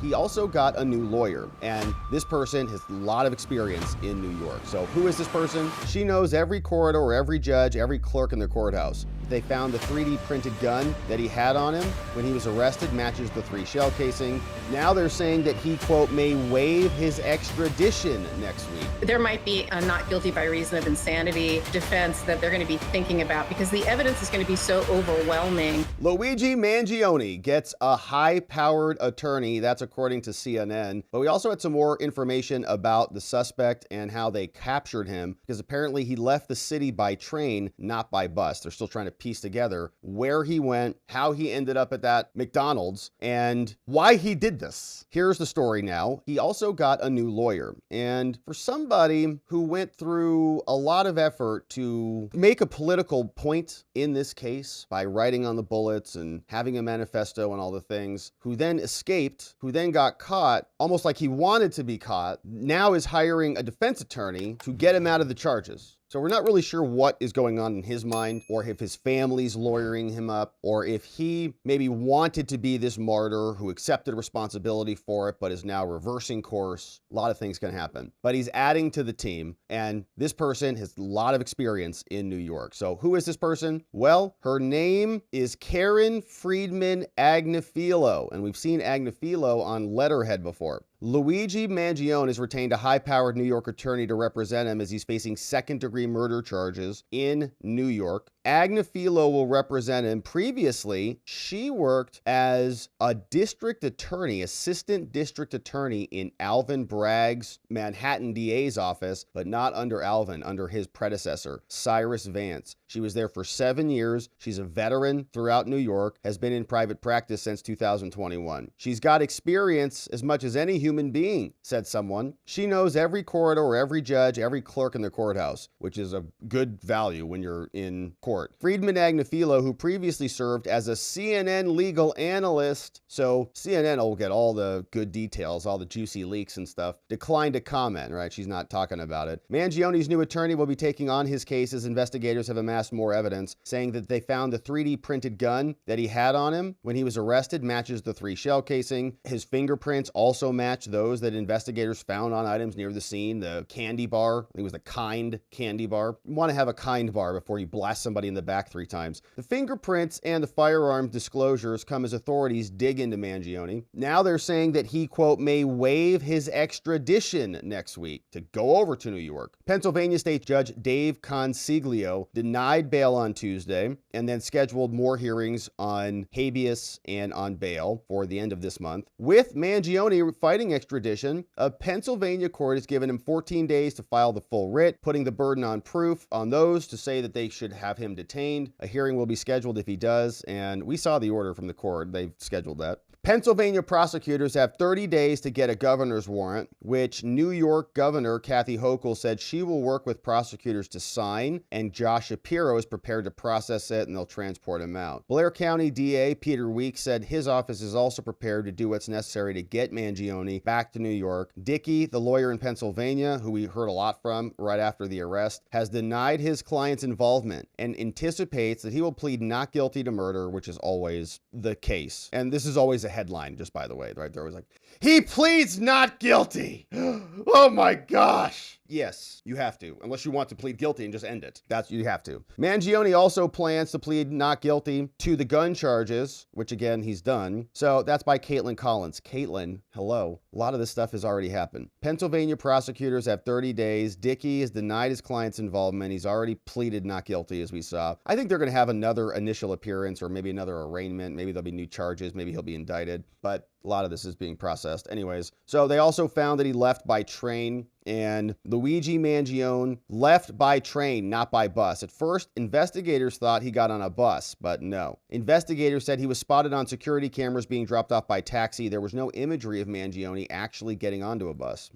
He also got a new lawyer, and this person has a lot of experience in New York. So who is this person? She knows every corridor, every judge, every clerk in the courthouse. They found the 3D printed gun that he had on him when he was arrested matches the 3 shell casing. Now they're saying that he, quote, may waive his extradition next week. There might be a not guilty by reason of insanity defense that they're going to be thinking about because the evidence is going to be so overwhelming. Luigi Mangione gets a high-powered attorney. That's according to CNN. But we also had some more information about the suspect and how they captured him, because apparently he left the city by train, not by bus. They're still trying to piece together where he went, how he ended up at that McDonald's, and why he did this. Here's the story now. He also got a new lawyer. And for somebody who went through a lot of effort to make a political point in this case by writing on the bullets and having a manifesto and all the things, who then escaped, who then got caught, almost like he wanted to be caught, now is hiring a defense attorney to get him out of the charges. So we're not really sure what is going on in his mind, or if his family's lawyering him up, or if he maybe wanted to be this martyr who accepted responsibility for it, but is now reversing course. A lot of things can happen. But he's adding to the team, and this person has a lot of experience in New York. So who is this person? Well, her name is Karen Friedman Agnifilo, and we've seen Agnifilo on letterhead before. Luigi Mangione has retained a high-powered New York attorney to represent him as he's facing second-degree murder charges in New York. Agnifilo will represent him. Previously, she worked as a district attorney, assistant district attorney in Alvin Bragg's Manhattan DA's office, but not under Alvin, under his predecessor, Cyrus Vance. She was there for 7 years. She's a veteran throughout New York, has been in private practice since 2021. She's got experience as much as any human being, said someone. She knows every corridor, every judge, every clerk in the courthouse, which is a good value when you're in court. Friedman Agnifilo, who previously served as a CNN legal analyst, so CNN will get all the good details, all the juicy leaks and stuff, declined to comment, right? She's not talking about it. Mangione's new attorney will be taking on his case as investigators have amassed more evidence, saying that they found the 3D printed gun that he had on him when he was arrested matches the 3 shell casing. His fingerprints also match those that investigators found on items near the scene. The candy bar, I think it was the Kind candy bar. You want to have a Kind bar before you blast somebody in the back 3 times. The fingerprints and the firearm disclosures come as authorities dig into Mangione. Now they're saying that he, quote, may waive his extradition next week to go over to New York. Pennsylvania State Judge Dave Consiglio denied bail on Tuesday and then scheduled more hearings on habeas and on bail for the end of this month. With Mangione fighting extradition, a Pennsylvania court has given him 14 days to file the full writ, putting the burden on proof on those to say that they should have him detained. A hearing will be scheduled if he does, and we saw the order from the court. They've scheduled that. Pennsylvania prosecutors have 30 days to get a governor's warrant, which New York Governor Kathy Hochul said she will work with prosecutors to sign, and Josh Shapiro is prepared to process it, and they'll transport him out. Blair County DA Peter Weeks said his office is also prepared to do what's necessary to get Mangione back to New York. Dickey, the lawyer in Pennsylvania, who we heard a lot from right after the arrest, has denied his client's involvement and anticipates that he will plead not guilty to murder, which is always the case. And this is always a headline, just by the way, right? They're always like, he pleads not guilty. Oh my gosh. Yes, you have to, unless you want to plead guilty and just end it. That's, you have to. Mangione also plans to plead not guilty to the gun charges, which again, he's done. So that's by Caitlin Collins. Caitlin, hello. A lot of this stuff has already happened. Pennsylvania prosecutors have 30 days. Dickey has denied his client's involvement. He's already pleaded not guilty, as we saw. I think they're going to have another initial appearance or maybe another arraignment. Maybe there'll be new charges. Maybe he'll be indicted, but a lot of this is being processed anyways. So they also found that he left by train, and Luigi Mangione left by train, not by bus. At first, investigators thought he got on a bus, but no. Investigators said he was spotted on security cameras being dropped off by taxi. There was no imagery of Mangione actually getting onto a bus.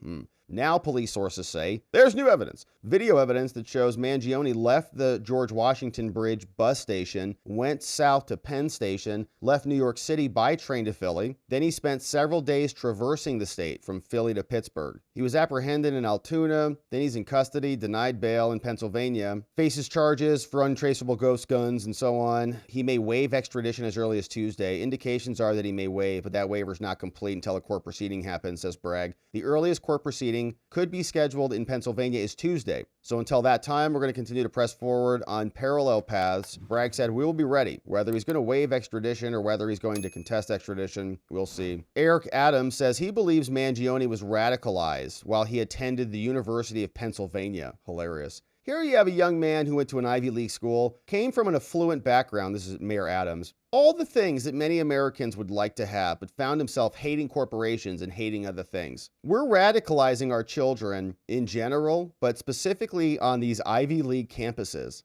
Now police sources say there's new evidence. Video evidence that shows Mangione left the George Washington Bridge bus station, went south to Penn Station, left New York City by train to Philly. Then he spent several days traversing the state from Philly to Pittsburgh. He was apprehended in Altoona. Then he's in custody, denied bail in Pennsylvania, faces charges for untraceable ghost guns and so on. He may waive extradition as early as Tuesday. Indications are that he may waive, but that waiver is not complete until a court proceeding happens, says Bragg. The earliest court proceeding could be scheduled in Pennsylvania is Tuesday. So until that time, we're going to continue to press forward on parallel paths. Bragg said, we will be ready. Whether he's going to waive extradition or whether he's going to contest extradition, we'll see. Eric Adams says he believes Mangione was radicalized while he attended the University of Pennsylvania. Hilarious. Here you have a young man who went to an Ivy League school, came from an affluent background. This is Mayor Adams. All the things that many Americans would like to have, but found himself hating corporations and hating other things. We're radicalizing our children in general, but specifically on these Ivy League campuses.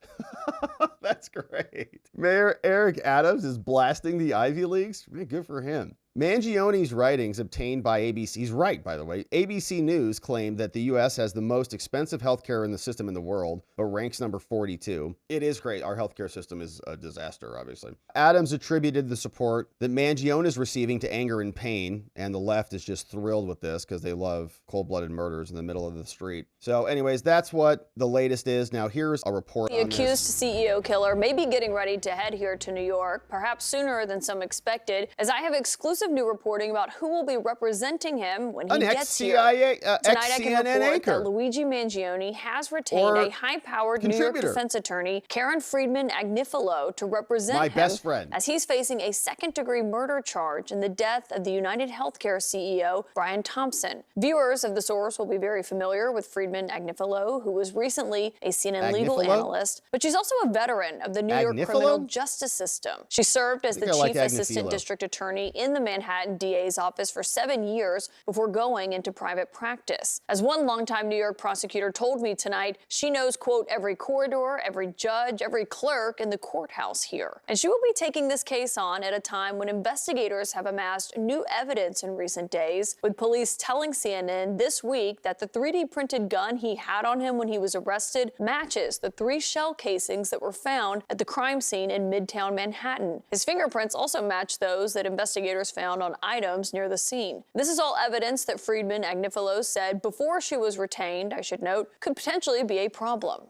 That's great. Mayor Eric Adams is blasting the Ivy Leagues. Good for him. Mangione's writings obtained by ABC, he's right, by the way. ABC News claimed that the U.S. has the most expensive healthcare in the system in the world, but ranks number 42. It is great. Our healthcare system is a disaster, obviously. Adams attributed the support that Mangione is receiving to anger and pain, and the left is just thrilled with this because they love cold-blooded murders in the middle of the street. So anyways, that's what the latest is. Now here's a report The on accused this. CEO killer may be getting ready to head here to New York, perhaps sooner than some expected, as I have exclusive new reporting about who will be representing him when he gets here. Tonight I can CNN report anchor. that Luigi Mangione has retained a high-powered New York defense attorney, Karen Friedman Agnifilo, to represent him best friend, as he's facing a second-degree murder charge in the death of the United Healthcare CEO, Brian Thompson. Viewers of The Source will be very familiar with Friedman Agnifilo, who was recently a CNN legal analyst, but she's also a veteran of the New York criminal justice system. She served as the chief assistant district attorney in the Manhattan DA's office for 7 years before going into private practice. As one longtime New York prosecutor told me tonight, she knows, quote, every corridor, every judge, every clerk in the courthouse here. And she will be taking this case on at a time when investigators have amassed new evidence in recent days, with police telling CNN this week that the 3D printed gun he had on him when he was arrested matches the 3 shell casings that were found at the crime scene in Midtown Manhattan. His fingerprints also match those that investigators found on items near the scene. This is all evidence that Friedman Agnifilo said before she was retained, I should note, could potentially be a problem.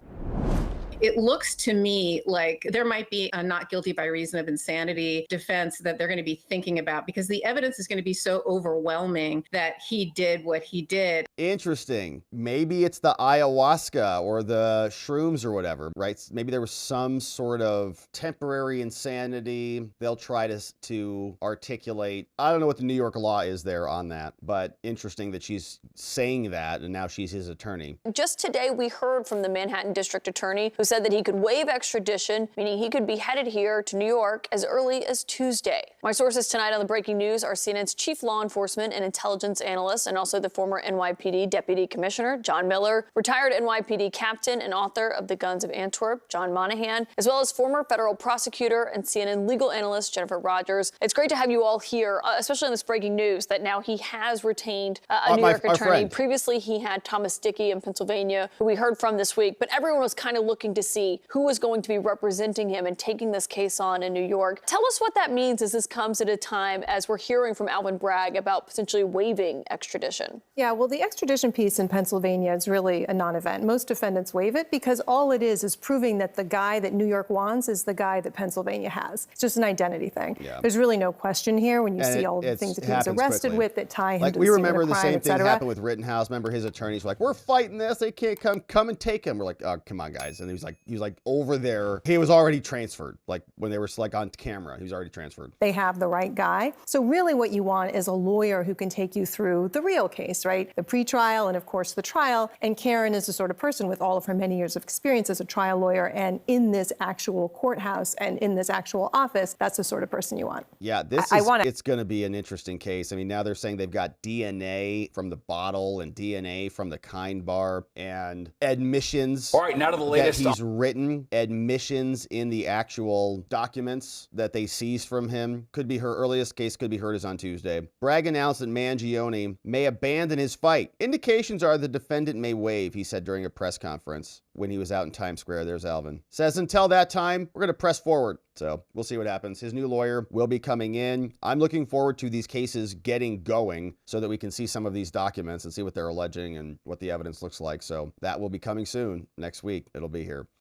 It looks to me like there might be a not guilty by reason of insanity defense that they're going to be thinking about, because the evidence is going to be so overwhelming that he did what he did. Interesting. Maybe it's the ayahuasca or the shrooms or whatever, right? Maybe there was some sort of temporary insanity they'll try to articulate. I don't know what the New York law is there on that, but interesting that she's saying that and now she's his attorney. Just today, we heard from the Manhattan district attorney who said that he could waive extradition, meaning he could be headed here to New York as early as Tuesday. My sources tonight on the breaking news are CNN's chief law enforcement and intelligence analyst and also the former NYPD deputy commissioner, John Miller, retired NYPD captain and author of The Guns of Antwerp, John Monahan, as well as former federal prosecutor and CNN legal analyst, Jennifer Rogers. It's great to have you all here, especially on this breaking news that now he has retained a New York attorney. Previously, he had Thomas Dickey in Pennsylvania, who we heard from this week, but everyone was kind of looking to see who was going to be representing him and taking this case on in New York. Tell us what that means as this comes at a time as we're hearing from Alvin Bragg about potentially waiving extradition. Yeah, well, the extradition piece in Pennsylvania is really a non-event. Most defendants waive it because all it is proving that the guy that New York wants is the guy that Pennsylvania has. It's just an identity thing. Yeah. There's really no question here when you see all the things that he was arrested with that tie him to the scene of the crime, we remember the same thing happened with Rittenhouse. Remember his attorneys were like, we're fighting this. They can't come and take him. We're like, oh, come on, guys. And he was like over there. He was already transferred. Like when they were like on camera, he was already transferred. They have the right guy. So really what you want is a lawyer who can take you through the real case, right? The pretrial and of course the trial. And Karen is the sort of person with all of her many years of experience as a trial lawyer and in this actual courthouse and in this actual office, that's the sort of person you want. Yeah, it's going to be an interesting case. I mean, now they're saying they've got DNA from the bottle and DNA from the Kind bar and admissions. All right, now to the latest. That these written admissions in the actual documents that they seized from him. Could be her earliest case, could be heard as on Tuesday. Bragg announced that Mangione may abandon his fight. Indications are the defendant may waive, he said during a press conference when he was out in Times Square. There's Alvin. Says until that time, we're going to press forward. So we'll see what happens. His new lawyer will be coming in. I'm looking forward to these cases getting going so that we can see some of these documents and see what they're alleging and what the evidence looks like. So that will be coming soon. Next week, it'll be here.